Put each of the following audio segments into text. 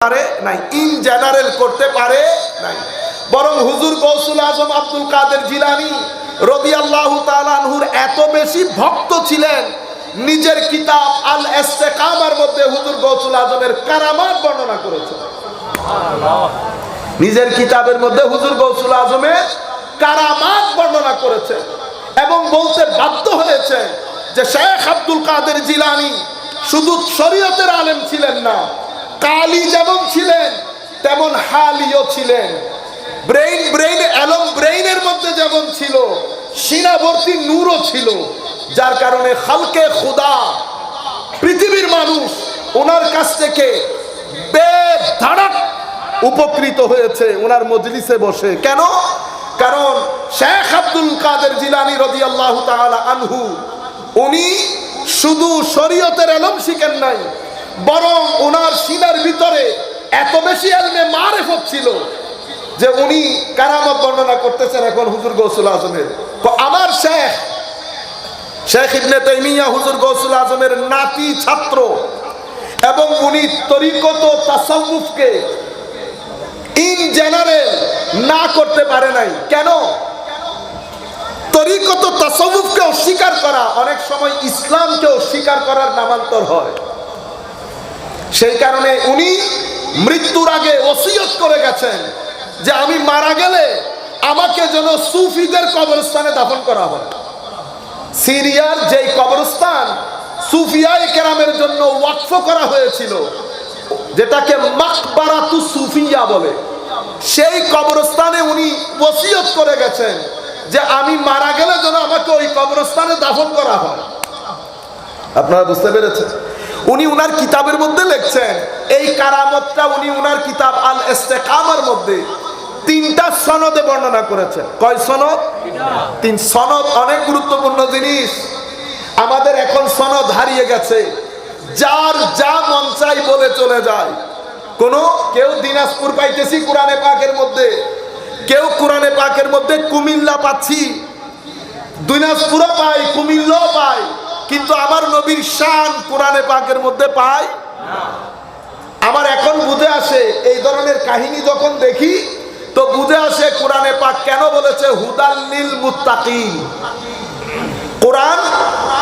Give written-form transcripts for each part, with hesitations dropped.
পারে নাই, in general করতে পারে নাই। বরং হুজুর গৌসুল আজম আব্দুল কাদের জিলানী রাদিয়াল্লাহু তাআলা আনহুর এত বেশি ভক্ত ছিলেন, নিজের কিতাব আল ইস্তেকামার মধ্যে হুজুর গৌসুল আজমের কারামাত বর্ণনা করেছেন। নিজের কিতাবের মধ্যে হুজুর গৌসুল আজমের কারামাত বর্ণনা করেছেন এবং বলতে বাধ্য হয়েছে যে শেখ আব্দুল কাদের জিলানী শুধু শরীয়তের আলেম ছিলেন না, কালি যেমন ছিলেন তেমন হালিও ছিলেন। ব্রেইনের মধ্যে যেমন ছিল, সিনাবর্তী নূরও ছিল, যার কারণে খালকে খুদা পৃথিবীর মানুষ ওনার কাছ থেকে বেধড়ক উপকৃত হয়েছে ওনার মজলিসে বসে। কেন? কারণ শেখ আব্দুল কাদের জিলানী রাদিয়াল্লাহু তাআলা আনহু উনি শুধু শরীয়তের ইলম শিখেন নাই, বরং ওনার সিনার ভিতরে এত বেশি ইলমে মারিফত ছিল যে উনি কারামত বর্ণনা করতেছেন এখন হুজুর গৌসুল আজমের। তো আমার শেখ ইবনে তাইমিয়া হুজুর গৌসুল আজমের নাতি ছাত্র এবং উনি তরিকত ও তাসাউফকে ইন জেনারেল না করতে পারে নাই। কেন? তরিকত ও তাসাউফকে অস্বীকার করা অনেক সময় ইসলামকে অস্বীকার করার নামান্তর হয়। সেই কারণে উনি মৃত্যুর আগে ওসিয়ত করে গেছেন যে আমি মারা গেলে আমাকে যেন সুফিদের কবরস্থানে দাফন করা হয়। সিরিয়ার যেই কবরস্থান সুফিয়ায়ে কেরামের জন্য ওয়াকফ করা হয়েছিল, যেটাকে মাকবারাতু সুফিয়া বলে, সেই কবরস্থানে উনি ওসিয়ত করে গেছেন যে আমি মারা গেলে যেন আমাকে ওই কবরস্থানে দাফন করা হয়। আপনারা বুঝতে পেরেছেন? উনি উনার কিতাবের মধ্যে লিখছেন, এই কারামতটা উনি উনার কিতাব আল ইস্তেকামার মধ্যে 3টা সনদে বর্ণনা করেছেন। কয় সনদ? 3 সনদ অনেক গুরুত্বপূর্ণ জিনিস। আমাদের এখন সনদ হারিয়ে গেছে, যার যা মন চাই বলে চলে যায়। কেউ দিনাজপুর পাইতেছি কোরআনে পাকের মধ্যে, কেউ কোরআনে পাকের মধ্যে কুমিল্লা পাচ্ছি, দিনাজপুরও পাই, কুমিল্লাও পাই, কিন্তু আমার নবীর শান কোরআনে পাকের মধ্যে পাই না। আমার এখন বুঝে আসে, এই ধরনের কাহিনী যখন দেখি তো বুঝে আসে কোরআনে পাক কেন বলেছে হুদাল লিল মুত্তাকিন। কোরআন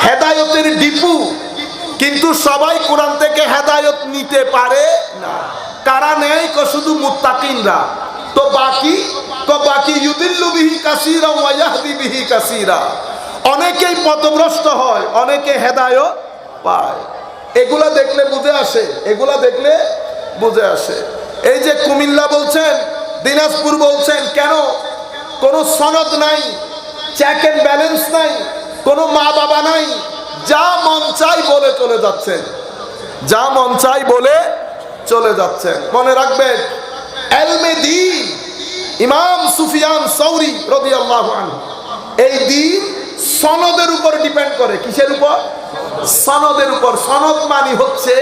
হেদায়েতের ডিপু, কিন্তু সবাই কোরআন থেকে হেদায়েত নিতে পারে না। কারা নেই? শুধু মুত্তাকিনরা। তো বাকি ইউদিল্লু বিহি কাসীরা ওয়া ইয়াহদি বিহি কাসীরা। অনেকেই পথভ্রষ্ট হয়, অনেকে হেদায়েত পায়। এগুলা দেখলে বুঝে আসে। এই যে কুমিল্লা বলছেন, দিনাজপুর বলছেন, কেন? কোনো সনদ নাই, চেক এন্ড ব্যালেন্স নাই, কোনো মা বাবা নাই, যা মন চাই বলে চলে যাচ্ছেন। মনে রাখবেন, ইলমে দ্বীন ইমাম সুফিয়ান সাউরি রাদিয়াল্লাহু আনহু, এই দ্বীন সনদের উপর ডিপেন্ড করে। কিসের উপর? সনদের উপর। সনদ মানে হচ্ছে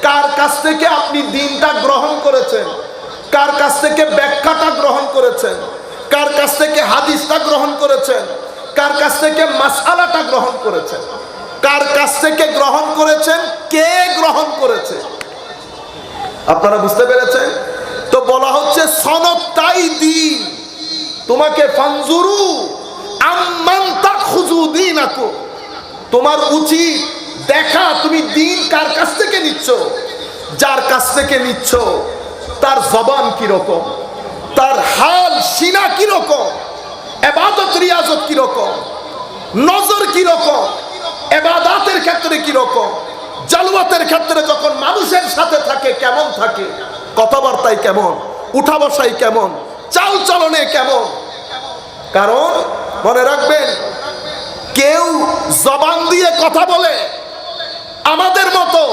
কার কাছ থেকে আপনি দ্বীনটা গ্রহণ করেছেন, কার কাছ থেকে ব্যাখ্যাটা গ্রহণ করেছেন, কার কাছ থেকে হাদিসটা গ্রহণ করেছেন, কার কাছ থেকে মাসআলাটা গ্রহণ করেছেন, কার কাছ থেকে গ্রহণ করেছেন, কে গ্রহণ করেছে। আপনারা বুঝতে পেরেছেন? তো বলা হচ্ছে সনদটাই দ্বীন। তোমাকে ফানজুরু আম্মান তাখুযু দীনাকুম, তোমার উচিত দেখা তুমি দ্বীন কার কাছ থেকে নিচ্ছ। যার কাছ থেকে নিচ্ছ তার জবান কিরকম, তার হাল সিনা কিরকম, ইবাদত রিয়াজত কিরকম, নজর কিরকম, ইবাদতের ক্ষেত্রে কিরকম, জালওয়াতের ক্ষেত্রে যখন মানুষের সাথে থাকে কেমন থাকে, কথাবার্তায় কেমন, উঠা বসায় কেমন, চাল চলনে কেমন। কারণ মনে রাখবেন, কেউ জবান দিয়ে কথা বলে আমাদের মতো,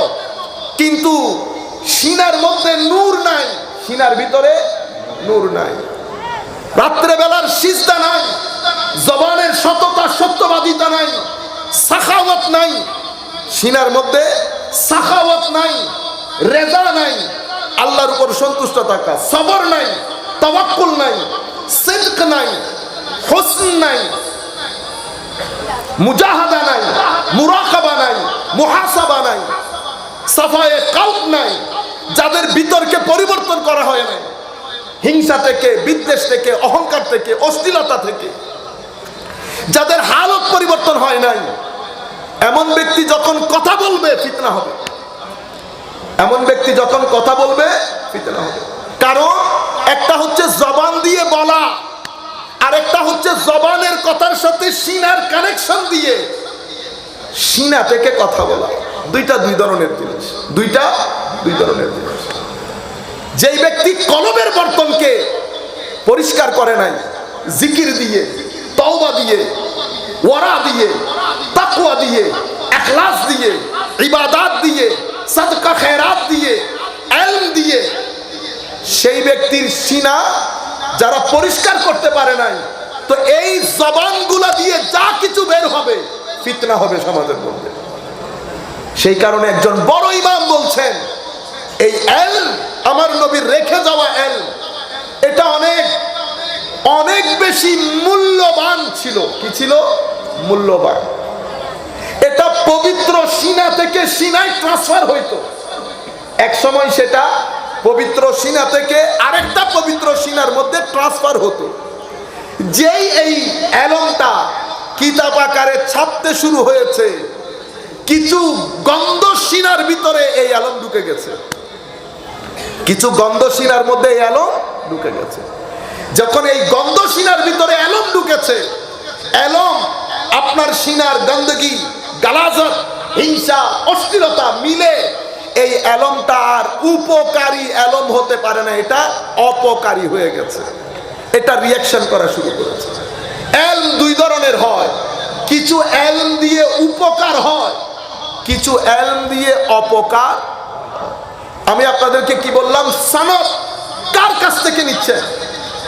কিন্তু সিনার মধ্যে নূর নাই, সিনার ভিতরে নূর নাই। রাত্রে বেলার সিজদা নাই, জবানের সততা সত্যবাদিতা নাই, সাখাওয়াত নাই, সিনার মধ্যে সাখাওয়াত নাই, রেজা নাই, আল্লাহর উপর সন্তুষ্ট থাকা, সবর নাই, তাওয়াক্কুল নাই, সিদক নাই, হুসন নাই, মুজাহাদা নাই, মুরাকাবা নাই, মুহাসাবা নাই, সাফায়ে কলব নাই, যাদের বিতর্কে পরিবর্তন করা হয় না, হিংসা থেকে, বিদ্বেষ থেকে, অহংকার থেকে, অশ্লীলতা থেকে, যাদের হালত পরিবর্তন হয় নাই, এমন ব্যক্তি যখন কথা বলবে ফিতনা হবে। এমন ব্যক্তি যখন কথা বলবে ফিতনা হবে। কারণ একটা হচ্ছে জবান দিয়ে বলা, আর একটা হচ্ছে জবানের কথার সাথে সিনার কানেকশন দিয়ে সিনা থেকে কথা বলা। দুইটা দুই ধরনের জিনিস, দুইটা দুই ধরনের জিনিস। যেই ব্যক্তি কলবের বর্তনকে পরিষ্কার করে নাই জিকির দিয়ে, তওবা দিয়ে, ওয়ারা দিয়ে, তাকওয়া দিয়ে, ইখলাস দিয়ে, ইবাদত দিয়ে, সাদকা খেরাত দিয়ে, ইলম দিয়ে, সেই ব্যক্তির সিনা যারা পরিষ্কার করতে পারে নাই, তো এই জবানগুলা দিয়ে যা কিছু বের হবে ফিতনা হবে সমাজের মধ্যে। সেই কারণে একজন বড় ইমাম বলছেন, এই ইলম আমার নবীর রেখে যাওয়া ইলম, এটা অনেক অনেক বেশি মূল্যবান ছিল। কি ছিল? মূল্যবান। এটা পবিত্র সিনা থেকে সিনায় ট্রান্সফার হইতো। এক সময় সেটা পবিত্র সিনা থেকে আরেকটা পবিত্র সিনার মধ্যে ট্রান্সফার হতো। যেই এই ইলমটা কিতাব আকারে ছাপতে শুরু হয়েছে, কিছু গন্ধ সিনার ভিতরে এই ইলম ঢুকে গেছে। কিছু গন্ধ সিনার মধ্যে এই ইলম ঢুকে গেছে। যখন এই গন্ধ সিনার ভিতরে ইলম ঢুকেছে, ইলম আপনার সিনার গন্দগি, গালাজত, হিংসা, অশ্লীলতা মিলে এই ইলমটা আর উপকারী ইলম হতে পারে না, এটা অপকারী হয়ে গেছে। এটা রিঅ্যাকশন করা শুরু করেছে। ইলম দুই ধরনের হয়, কিছু ইলম দিয়ে উপকার হয়, কিছু ইলম দিয়ে অপকার। আমি আপনাদেরকে কি বললাম? সনদ কার কাছ থেকে নিচ্ছেন?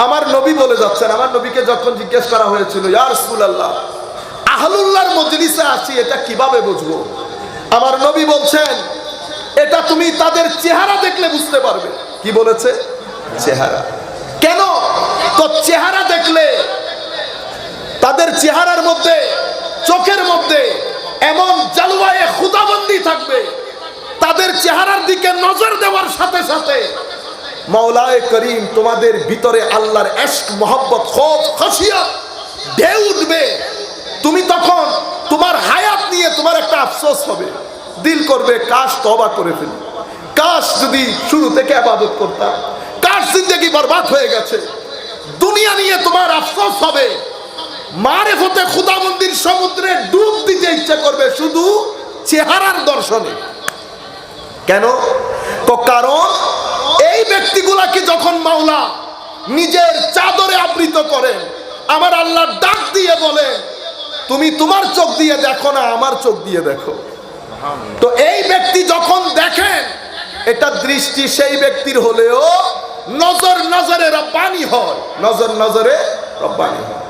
আমার নবী বলে যাচ্ছেন। আমার নবীকে যখন জিজ্ঞেস করা হয়েছিল, ইয়া রাসূলুল্লাহ, আহলুল্লাহর মজলিসে আছি, এটা কিভাবে বুঝবো? আমার নবী বলছেন, এটা তুমি তাদের চেহারা দেখলে বুঝতে পারবে। কি বলেছে? চেহারা। কেন? তো চেহারা দেখলে, তাদের চেহারার মধ্যে, চোখের মধ্যে এমন জালওয়ায়ে খুদাবন্দি থাকবে, তাদের চেহারার দিকে নজর দেওয়ার সাথে সাথে মাওলায়ে করিম তোমাদের ভিতরে আল্লাহর ইশক, মহব্বত, খৌফ, খশিয়ত ঢেউ উঠবে। তুমি তখন তোমার হায়াত নিয়ে তোমার একটা আফসোস হবে, দিল করবে কাশ তওবা করে ফেলি, কাশ যদি শুরু থেকে ইবাদত করতাম, কাশ জিন্দেগি বরবাদ হয়ে গেছে। দুনিয়া নিয়ে তোমার আফসোস হবে, মারিফতে খুদাবন্দির সমুদ্রে ডুব দিতে ইচ্ছা করবে শুধু চেহারার দর্শনে। কেন? তো কারণ এই ব্যক্তিগুলাকে যখন মাওলা নিজের চাদরে আবৃত করেন, আমার আল্লাহ ডাক দিয়ে বলে, তুমি তোমার চোখ দিয়ে দেখো না, আমার চোখ দিয়ে দেখো। তো এই ব্যক্তি যখন দেখেন, এটা দৃষ্টি সেই ব্যক্তির হলেও নজর নজরে রব্বানি হয়, নজর নজরে রব্বানি হয়।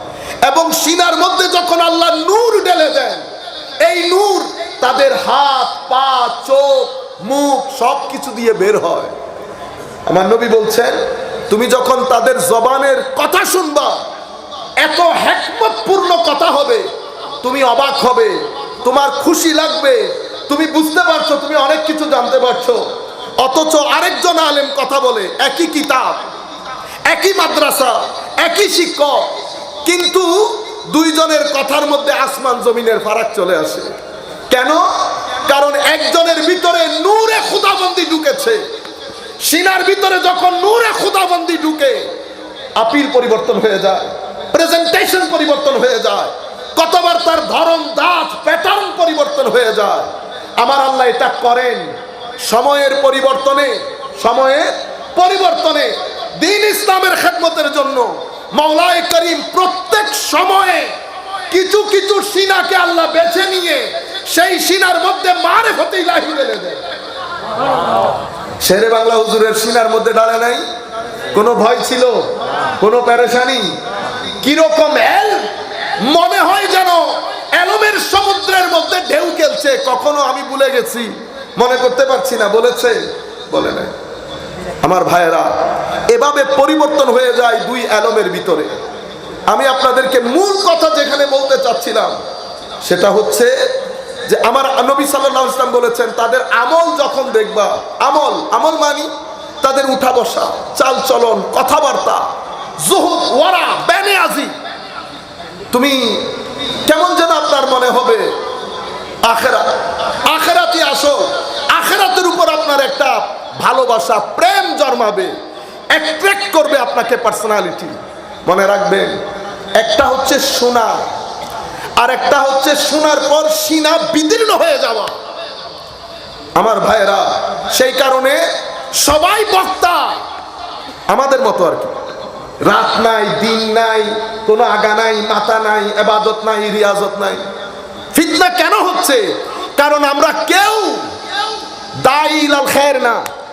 এবং সিনার মধ্যে যখন আল্লাহ নূর ঢেলে দেন, এই নূর তাদের হাত, পা, চোখ, মুখ সবকিছু দিয়ে বের হয়। আমার নবী বলছেন, তুমি যখন তাদের জবানের কথা শুনবা, এত হিকমতপূর্ণ কথা হবে, তুমি অবাক হবে, তোমার খুশি লাগবে, তুমি বুঝতে পারছো তুমি অনেক কিছু জানতে পারছো। অথচ আরেকজন আলেম কথা বলে, একই কিতাব, একই মাদ্রাসা, একই শিক্ষক, কিন্তু দুইজনের কথার মধ্যে আসমান জমিনের ফারাক চলে আসে। কেন? কারণ একজনের ভিতরে নূরে খুদাবন্দি ঢুকেছে। সিনার ভিতরে যখন নূরে খুদাবন্দি ঢুকে, আপিল পরিবর্তন হয়ে যায়, প্রেজেন্টেশন পরিবর্তন হয়ে যায়, কথাবার্তার ধরন, দাঁত, প্যাটার্ন পরিবর্তন হয়ে যায়। আমার আল্লাহ এটা করেন সময়ের পরিবর্তনে, সময়ের পরিবর্তনে দ্বীন ইসলামের খেদমতের জন্য। মাওলায়ে করিম প্রত্যেক সময়ে কিছু কিছু সিনাকে আল্লাহ বেছে নিয়ে সেই সিনার মধ্যে মারিফতে ইলাহি ঢেলে দেয়। শেরে বাংলা হুজুরের সিনার মধ্যে ডালে নাই কোনো ভয় ছিল, কোনো পেরেশানি। কিরকম ইলম, মনে হয় যেন ইলমের সমুদ্রের মধ্যে ঢেউ খেলছে। কখনো আমি ভুলে গেছি, মনে করতে পারছি না, বলেছে বলে নাই। আমার ভাইয়েরা, এভাবে পরিবর্তন হয়ে যায় দুই ইলমের ভিতরে। আমি আপনাদেরকে মূল কথা যেখানে বলতে চাচ্ছিলাম, সেটা হচ্ছে যে আমার নবী সাল্লাল্লাহু আলাইহি ওয়াসাল্লাম বলেছেন তাদের আমল যখন দেখবা, আমল আমল মানি তাদের উঠা বসা, চাল চলন, কথাবার্তা, জুহুদ, ওয়ারা, বেনিয়াজি, তুমি কেমন যেন আপনার মনে হবে আখিরাত, আখিরাতে আসো, আখিরাতের উপর আপনার একটা ভালোবাসা, প্রেম জন্মাবে, অ্যাট্রাক্ট করবে আপনাকে পার্সোনালিটি। মনে রাখবেন, একটা হচ্ছে শোনা, আর একটা হচ্ছে শোনার পর সিনা বিদীর্ণ হয়ে যাওয়া। আমার ভাইয়েরা, সেই কারণে সবাই বক্তা আমাদের মতো আর কি, রাত নাই, দিন নাই, কোনো আগা নাই, মাথা নাই, ইবাদত নাই, রিয়াজত নাই। ফিতনা কেন হচ্ছে? কারণ আমরা কেউ দাঈ ইলাল খায়র না।